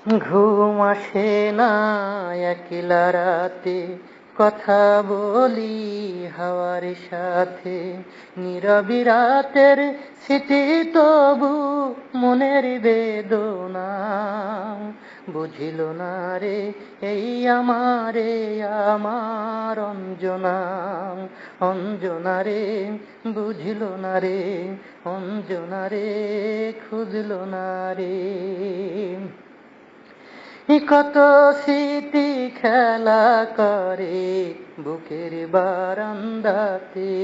ঘুম আসে না একলা রাতে, কথা বলি হাওয়ার সাথে। নীরবি রাতের স্মৃতি তবু মনের বেদনা, বুঝিল না রে এই আমারে আমার অঞ্জনা। অঞ্জনা রে বুঝিল না রে, অঞ্জনা রে খুঁজল না রে। কত স্মৃতি খেলা করে বুকের বারান্দাতে,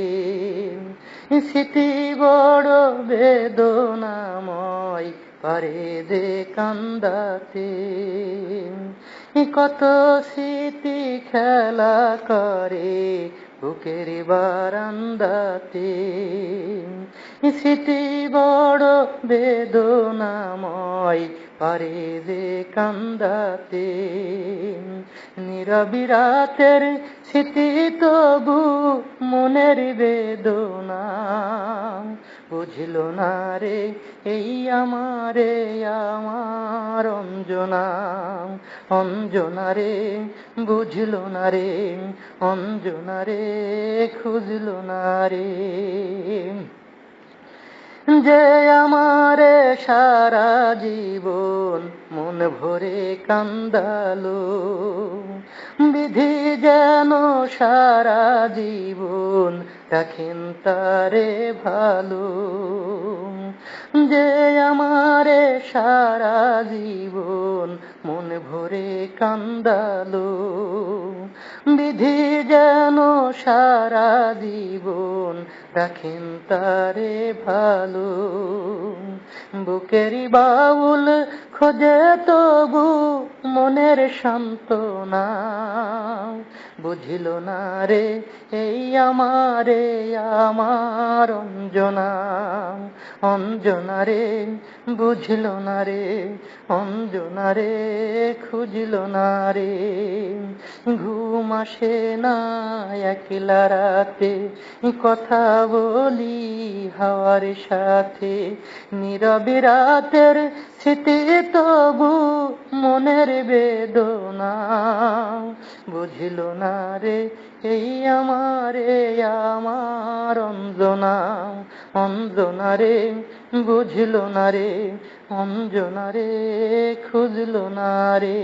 স্মৃতি বড় বেদনাময় পারে যে কান্দাতে। কত স্মৃতি খেলা করে বুকের বারান্দাতে, স্মৃতি বড় বেদনাময় পারে যে কান্দাতে। নীরবি রাতের স্মৃতি তবু মনের বেদনা, বুঝিল না রে এই আমারে আমার অঞ্জনা। অঞ্জনা রে বুঝিল না রে, অঞ্জনা রে খুঁজল না রে। যে আমারে সারা জীবন মন ভরে কান্দালো, বিধি যেন সারা জীবন রাখেন তারে ভালো। যে আমারে সারা জীবন মন ভরে কান্দালো, বিধি যেন সারা জীবন রাখেন তারে ভালো। বুকের বাউল খোঁজে তবু মনের সান্ত্বনা, বুঝিল না রে এই আমারে আমার অঞ্জনা। অঞ্জনা রে বুঝিল না রে, অঞ্জনা রে খুঁজিল না রে। ঘুম আসে না একলা রাতে, কথা বলি হাওয়ার সাথে। নীরবি রাতের স্মৃতি তবু মনের বেদনা, বুঝিল না রে এই আমারে আমার অঞ্জনা। অঞ্জনা রে বুঝিল না রে, অঞ্জনা রে খুঁজল না রে।